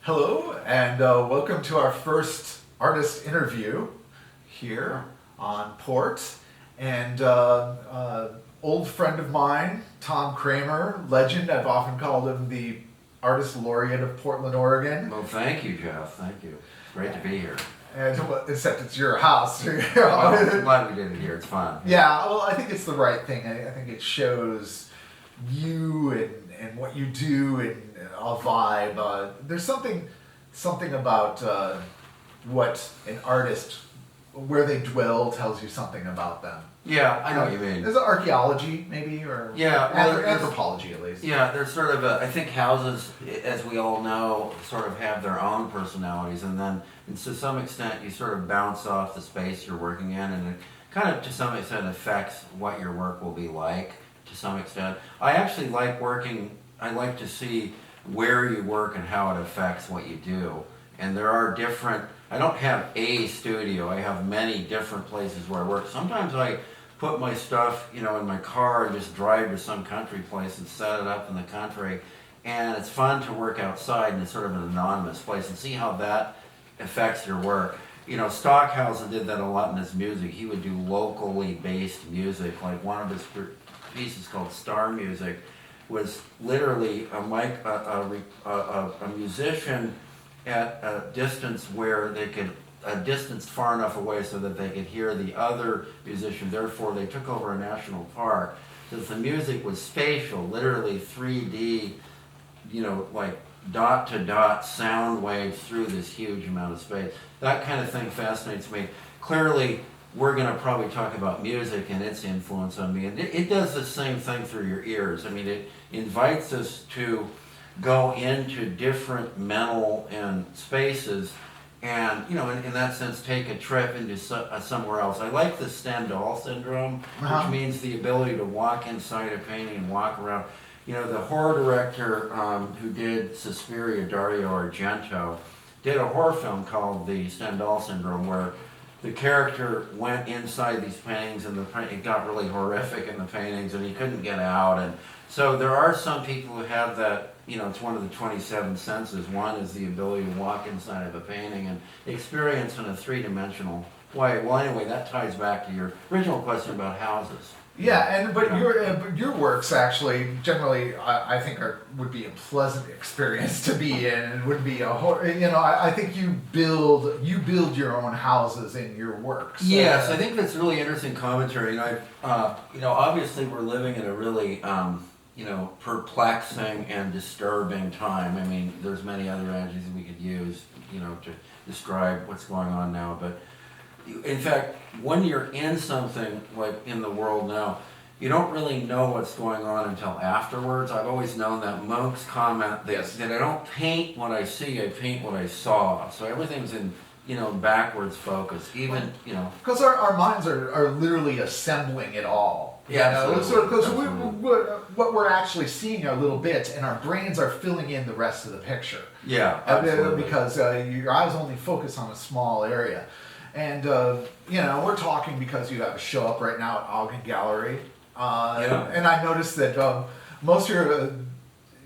Hello, and welcome to our first artist interview here on Port. And old friend of mine, Tom Cramer, legend. I've often called him the artist laureate of Portland, Oregon. Well, thank you, Jeff. Thank you. It's great to be here. And except it's your house. Well, I'm glad we did it here. It's fun. Yeah, well, I think it's the right thing. I think it shows you and what you do and a vibe. There's something about what an artist, where they dwell, tells you something about them. Yeah, I know what you mean. Is it archaeology, maybe, or anthropology at least? Yeah, there's sort of I think houses, as we all know, sort of have their own personalities, and then to some extent you sort of bounce off the space you're working in, and it kind of to some extent affects what your work will be like. To some extent, I actually like working. I like to see where you work and how it affects what you do. And there are different. I don't have a studio. I have many different places where I work. Sometimes I put my stuff, in my car and just drive to some country place and set it up in the country. And it's fun to work outside in sort of an anonymous place and see how that affects your work. Stockhausen did that a lot in his music. He would do locally based music. Like one of his pieces called Star Music was literally a musician at a distance where they could distanced far enough away so that they could hear the other musician. Therefore, they took over a national park because the music was spatial, literally 3D, like dot to dot sound waves through this huge amount of space. That kind of thing fascinates me. Clearly, we're going to probably talk about music and its influence on me. And it does the same thing through your ears. I mean, it invites us to go into different mental and spaces and, in that sense, take a trip into somewhere else. I like the Stendhal syndrome, which means the ability to walk inside a painting and walk around. The horror director who did Suspiria, Dario Argento, did a horror film called the Stendhal syndrome, where the character went inside these paintings and it got really horrific in the paintings and he couldn't get out. And so there are some people who have that, it's one of the 27 senses. One is the ability to walk inside of a painting and experience in a three-dimensional way. Well, anyway, that ties back to your original question about houses. Yeah, but your works actually generally I think would be a pleasant experience to be in. It would be I think you build your own houses in your works. Yes, I think that's really interesting commentary. Obviously we're living in a really perplexing and disturbing time. I mean, there's many other adjectives we could use, to describe what's going on now, but in fact, when you're in something like in the world now, you don't really know what's going on until afterwards. I've always known that Munch's comment that I don't paint what I see, I paint what I saw. So everything's in, backwards focus, even, Because our minds are literally assembling it all. Because what we're actually seeing are little bits, and our brains are filling in the rest of the picture. Yeah, absolutely. Because your eyes only focus on a small area. And, we're talking because you have a show up right now at Ogden Gallery. And I noticed that most of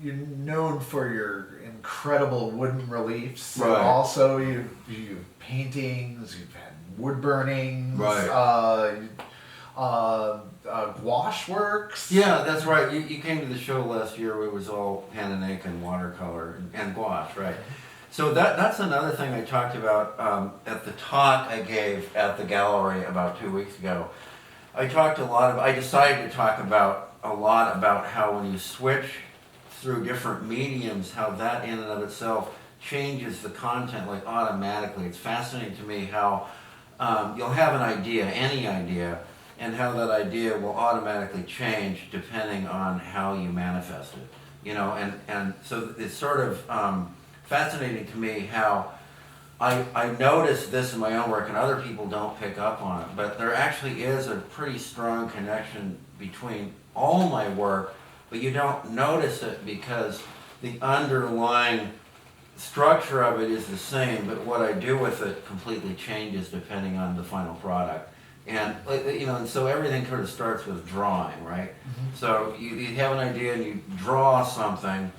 you're known for your incredible wooden reliefs. Right. Also, you've paintings, you've had wood burnings. Right. Gouache works. Yeah, that's right. You came to the show last year where it was all pen and ink and watercolor and gouache, right? So that's another thing I talked about at the talk I gave at the gallery about 2 weeks ago. I decided to talk a lot about how when you switch through different mediums, how that in and of itself changes the content like automatically. It's fascinating to me how you'll have an idea, any idea, and how that idea will automatically change depending on how you manifest it. And so it's sort of fascinating to me how I notice this in my own work and other people don't pick up on it, but there actually is a pretty strong connection between all my work, but you don't notice it because the underlying structure of it is the same, but what I do with it completely changes depending on the final product. And and so everything sort of starts with drawing, right? Mm-hmm. So you have an idea and you draw something,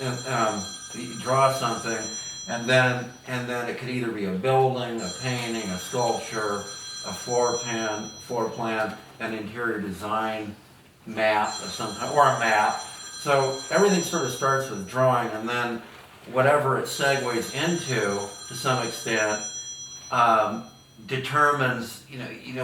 and and then it could either be a building, a painting, a sculpture, a floor plan, an interior design map of some kind, or a map. So everything sort of starts with drawing, and then whatever it segues into, to some extent, determines,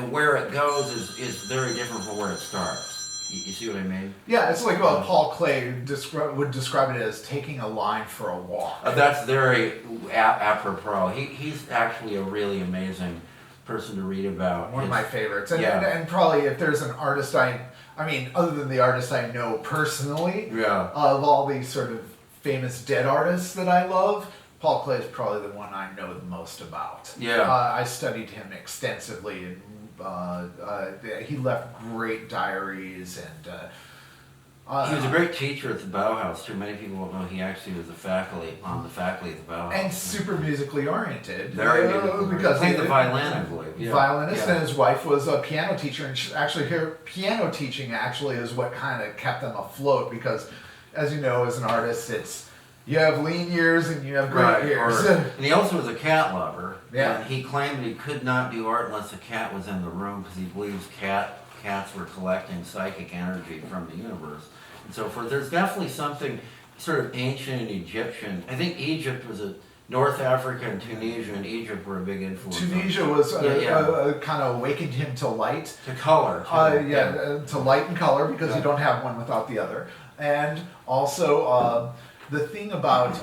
where it goes is very different from where it starts. You see what I mean? Yeah, it's like Paul Klee would describe it as taking a line for a walk. That's very apropos. He's actually a really amazing person to read about. One of my favorites. And, yeah. and probably if there's an artist I mean, other than the artist I know personally, Yeah. of all these sort of famous dead artists that I love, Paul Klee is probably the one I know the most about. Yeah. I studied him extensively, and he left great diaries, and he was a great teacher at the Bauhaus too. Many people don't know he actually was on the faculty at the Bauhaus. and super musically oriented. Very musically because played the violin, I believe. Yeah. Violinist, Yeah. and his wife was a piano teacher, and actually her piano teaching actually is what kind of kept them afloat, because as you know, as an artist, you have lean years and you have great years. And he also was a cat lover. Yeah. And he claimed he could not do art unless a cat was in the room, because he believes cats were collecting psychic energy from the universe and so forth. There's definitely something sort of ancient and Egyptian. I think Egypt was North Africa and Tunisia and Egypt were a big influence. Tunisia was Yeah. kind of awakened him to light. To color. Too. To light and color, because Yeah. you don't have one without the other. And also, the thing about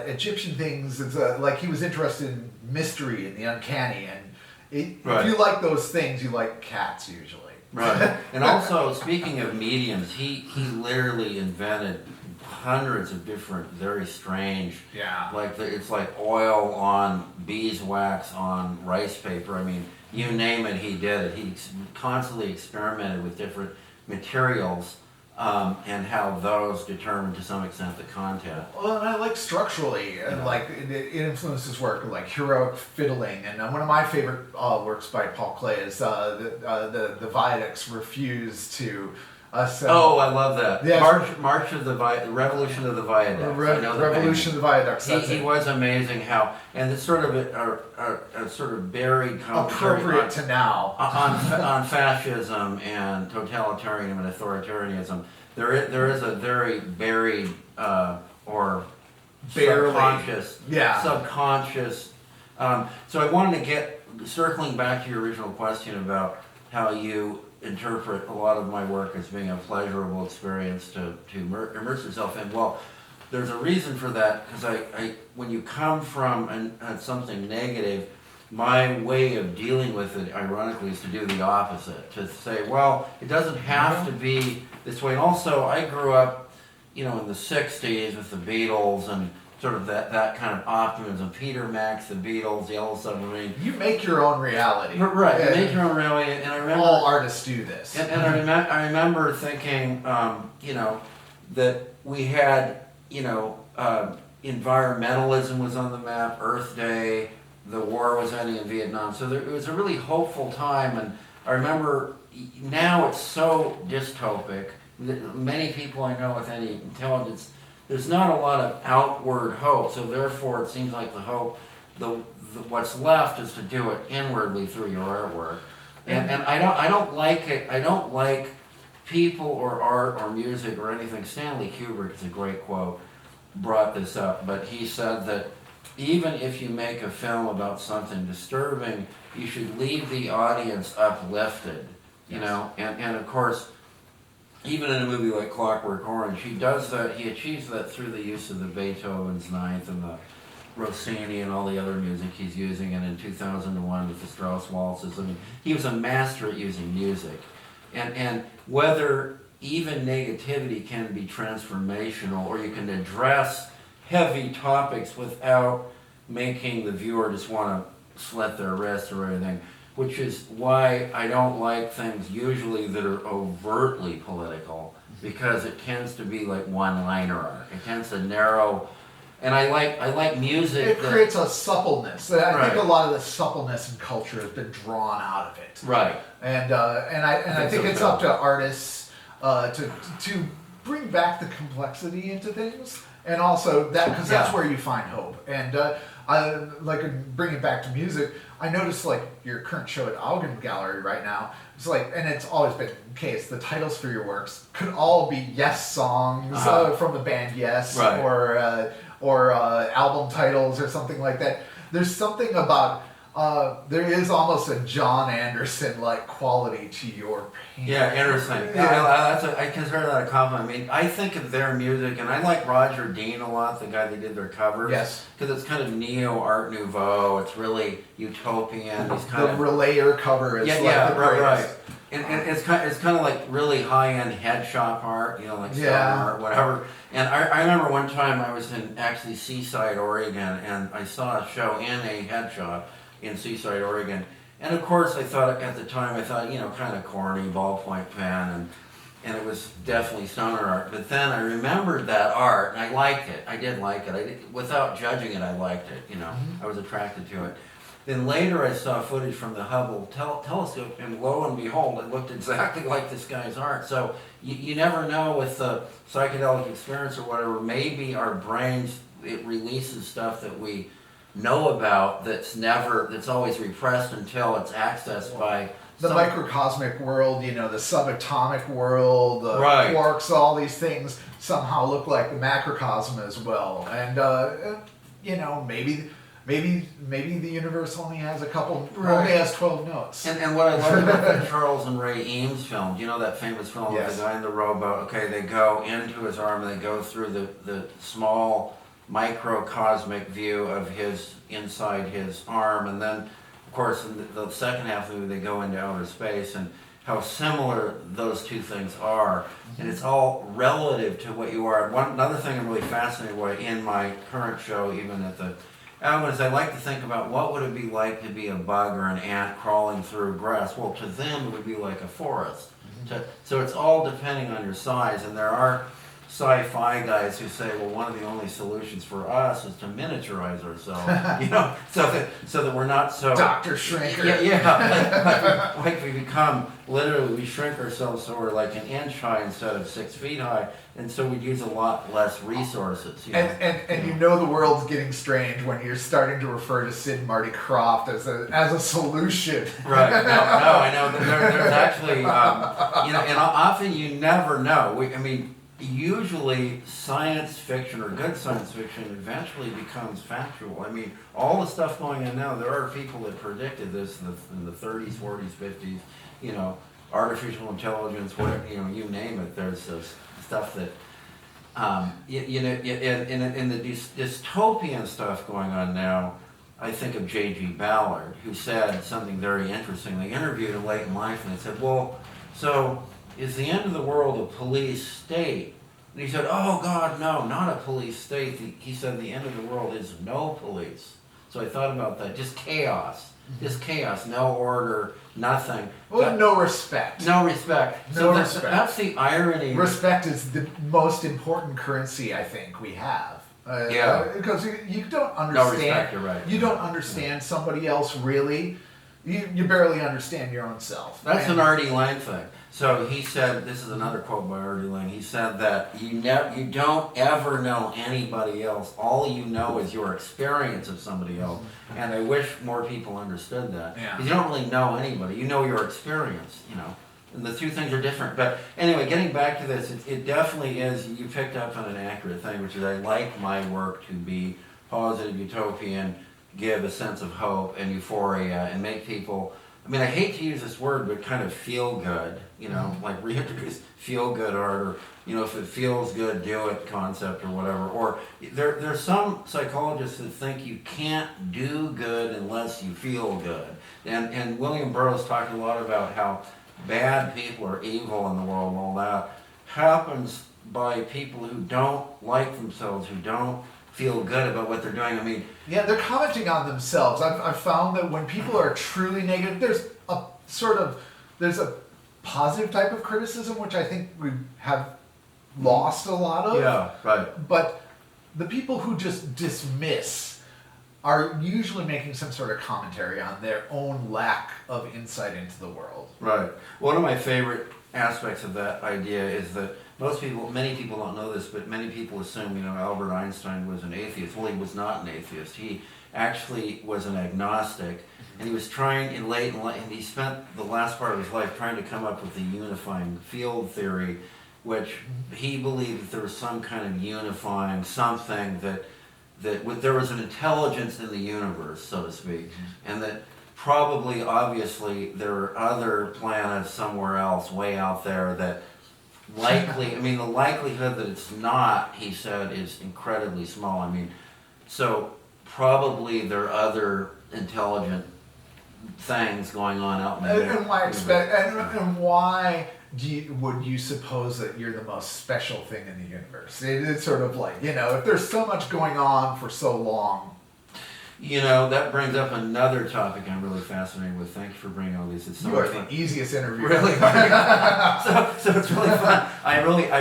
Egyptian things is like he was interested in mystery and the uncanny, and if you like those things, you like cats usually. Right. And also, speaking of mediums, he literally invented hundreds of different, very strange. Yeah. It's like oil on beeswax on rice paper. I mean, you name it, he did it. He constantly experimented with different materials. And how those determine to some extent the content. Well, and I like structurally, and like it influences work, like heroic fiddling. And one of my favorite works by Paul Klee is the Viaducts refuse to assemble. Oh, I love that. Yes. March of the Revolution of the Viaducts. Revolution of the Viaducts. He was amazing how, and it's sort of a sort of buried commentary appropriate to now on fascism and totalitarianism and authoritarianism. There is a very buried or subconscious. So I wanted to get circling back to your original question about how you interpret a lot of my work as being a pleasurable experience to immerse yourself in. Well, there's a reason for that, because I when you come from something negative, my way of dealing with it, ironically, is to do the opposite. To say, well, it doesn't have to be this way. And also, I grew up, in the 60s with the Beatles and sort of that kind of optimism. Peter Max, the Beatles, Yellow Submarine. You make your own reality. Right, you make your own reality. And I remember all artists do this. And I remember thinking, that we had, environmentalism was on the map, Earth Day, the war was ending in Vietnam. So it was a really hopeful time. And I remember now it's so dystopic. Many people I know with any intelligence, there's not a lot of outward hope. So therefore, it seems like the hope, what's left is to do it inwardly through your artwork. And I don't like it. I don't like people or art or music or anything. Stanley Kubrick, it's a great quote, brought this up, but he said that even if you make a film about something disturbing, you should leave the audience uplifted, and of course, even in a movie like Clockwork Orange, he achieves that through the use of the Beethoven's Ninth and the Rossini and all the other music he's using, and in 2001 with the Strauss waltzes. I mean, he was a master at using music, and whether even negativity can be transformational, or you can address heavy topics without making the viewer just want to slit their wrists or anything, which is why I don't like things usually that are overtly political, because it tends to be like one-liner art. It tends to narrow, and I like music. It creates a suppleness. I think a lot of the suppleness in culture has been drawn out of it. Right. And I think it's up to artists to bring back the complexity into things, and also that because that's where you find hope. And I like bring it back to music. I noticed like your current show at Augen Gallery right now. It's like, and it's always been the case. The titles for your works could all be Yes songs from the band Yes, right. or album titles or something like that. There's something about. There is almost a John Anderson-like quality to your painting. Yeah, Anderson. I consider that a compliment. I mean, I think of their music, and I like Roger Dean a lot, the guy that did their covers. Yes. Because it's kind of neo-Art Nouveau. It's really utopian. He's kind the relayer cover is right. And it's kind of like really high-end head shop art, you know, like stone art, whatever. And I remember one time I was in actually Seaside, Oregon, and I saw a show in a head shop in Seaside, Oregon. And of course, at the time, you know, kind of corny ballpoint pen, and it was definitely stoner art. But then I remembered that art, and I liked it. I did like it. Without judging it, I liked it, you know. I was attracted to it. Then later I saw footage from the Hubble telescope, and lo and behold, it looked exactly like this guy's art. So you never know with the psychedelic experience or whatever, maybe our brains, it releases stuff that we know about that's always repressed until it's accessed by the microcosmic world, you know, the subatomic world, the quarks, all these things somehow look like the macrocosm as well. And you know, maybe the universe only has only has 12 notes. And what I love about the Charles and Ray Eames film, you know that famous film with the guy in the rowboat? Okay, they go into his arm and they go through the small microcosmic view of his inside his arm, and then of course in the second half of the movie they go into outer space, and how similar those two things are, and it's all relative to what you are. Another thing I'm really fascinated by in my current show, even at the album, is I like to think about what would it be like to be a bug or an ant crawling through grass. Well, to them it would be like a forest. So it's all depending on your size, and there are sci-fi guys who say, well, one of the only solutions for us is to miniaturize ourselves, you know, so that we're not so Dr. Shrinker. Like we become literally, we shrink ourselves so we're like an inch high instead of 6 feet high, and so we'd use a lot less resources. You know? And you know the world's getting strange when you're starting to refer to Sid and Marty Krofft as a solution. Right. No, I know. There's actually, you know, and often you never know. Usually science fiction or good science fiction eventually becomes factual. I mean, all the stuff going on now, there are people that predicted this in the 30s, 40s, 50s, you know, artificial intelligence, whatever, you know, you name it. There's this stuff that, you know, in the dystopian stuff going on now, I think of J.G. Ballard, who said something very interesting. They interviewed him late in life, and they said, well, so is the end of the world a police state? And he said, oh God, no, not a police state. He said the end of the world is no police. So I thought about that, just chaos. Just chaos, no order, nothing. Well, no respect. No respect. No respect. That's the irony. Respect is the most important currency I think we have. Because you don't understand. No respect, you're right. You don't understand somebody else really. You barely understand your own self. That's an Artie Lang thing. So he said, this is another quote by Artie Lang, he said that you don't ever know anybody else. All you know is your experience of somebody else. And I wish more people understood that. Because you don't really know anybody. You know your experience, you know. And the two things are different. But anyway, getting back to this, it definitely is, you picked up on an accurate thing, which is I like my work to be positive, utopian, give a sense of hope and euphoria, and make people, I mean, I hate to use this word, but kind of feel good, you know, like reintroduce feel good art, or, you know, if it feels good, do it concept or whatever. Or there's some psychologists that think you can't do good unless you feel good. And William Burroughs talked a lot about how bad people are evil in the world and all that happens by people who don't like themselves, who don't feel good about what they're doing. I mean, yeah, they're commenting on themselves. I've found that when people are truly negative, there's a positive type of criticism, which I think we have lost a lot of. Yeah, right. But the people who just dismiss are usually making some sort of commentary on their own lack of insight into the world. Right. One of my favorite aspects of that idea is that many people don't know this, but many people assume, Albert Einstein was an atheist. Well, he was not an atheist. He actually was an agnostic, and he was trying and he spent the last part of his life trying to come up with the unifying field theory, which he believed that there was some kind of unifying something that there was an intelligence in the universe, so to speak, and that probably, obviously, there are other planets somewhere else, way out there, that likely, the likelihood that it's not, he said, is incredibly small. So probably there are other intelligent things going on out in the universe. And why would you suppose that you're the most special thing in the universe? It's sort of like, if there's so much going on for so long. That brings up another topic I'm really fascinated with. Thank you for bringing all these. It's so You are fun. the easiest interview. Really? so it's really fun. I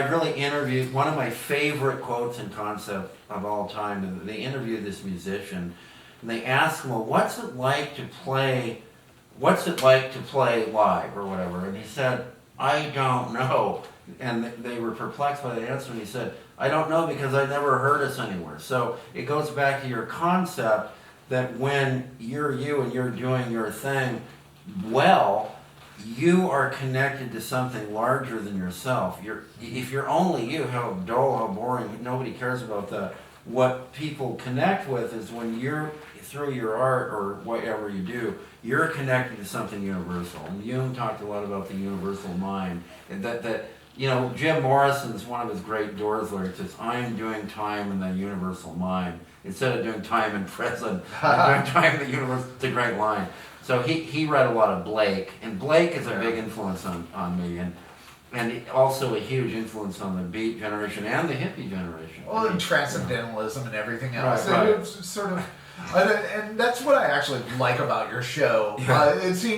really interviewed one of my favorite quotes and concept of all time. And they interviewed this musician, and they asked him, "Well, what's it like to play live or whatever?" And he said, "I don't know." And they were perplexed by the answer, and he said, "I don't know because I never heard us anywhere." So it goes back to your concept that when you're you and you're doing your thing well, you are connected to something larger than yourself. If you're only you, how dull, how boring, nobody cares about that. What people connect with is when you're, through your art or whatever you do, you're connected to something universal. And Jung talked a lot about the universal mind. And that Jim Morrison's one of his great Doors lyrics is, "I am doing time in the universal mind." Instead of doing time in present, I'm doing time in the universe. It's a great line. So he read a lot of Blake, and Blake is a big influence on me, and also a huge influence on the Beat generation and the hippie generation. Well, and transcendentalism and everything else. Right. It's sort of, and that's what I actually like about your show. Yeah.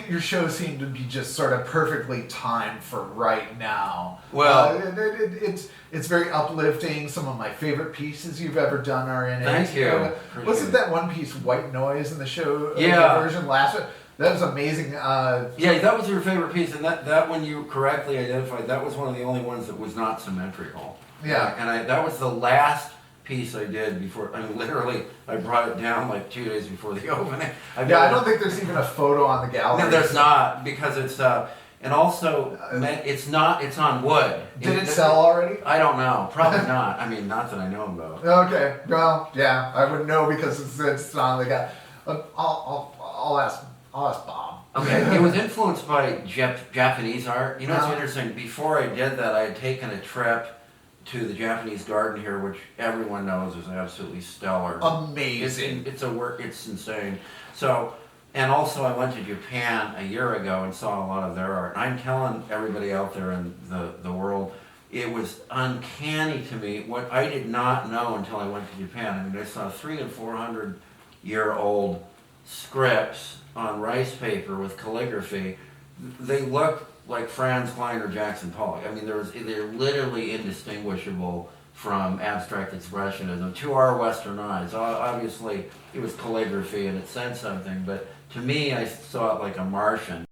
Your show seemed to be just sort of perfectly timed for right now. Well, it's very uplifting. Some of my favorite pieces you've ever done are in it. Thank you. Wasn't that one piece White Noise in the show? Yeah. The version last one? That was amazing. Yeah, that was your favorite piece, and that one you correctly identified. That was one of the only ones that was not symmetrical. Yeah. And that was the last piece I did before. Literally, I brought it down like 2 days before the opening. I don't think there's even a photo on the gallery. No, there's not, because it's and also it's not. It's on wood. Did it sell already? I don't know. Probably not. Not that I know about. Okay. Well, yeah, I wouldn't know because it's on the guy. I'll ask Bob. Okay. It was influenced by Japanese art. It's Uh-huh. interesting. Before I did that, I had taken a trip to the Japanese garden here, which everyone knows is absolutely stellar. Amazing. It's insane. So, and also I went to Japan a year ago and saw a lot of their art. I'm telling everybody out there in the world, it was uncanny to me. What I did not know until I went to Japan. I saw 300 and 400-year-old scripts on rice paper with calligraphy. They looked like Franz Klein or Jackson Pollock. They're literally indistinguishable from abstract expressionism to our Western eyes. Obviously, it was calligraphy and it said something, but to me, I saw it like a Martian.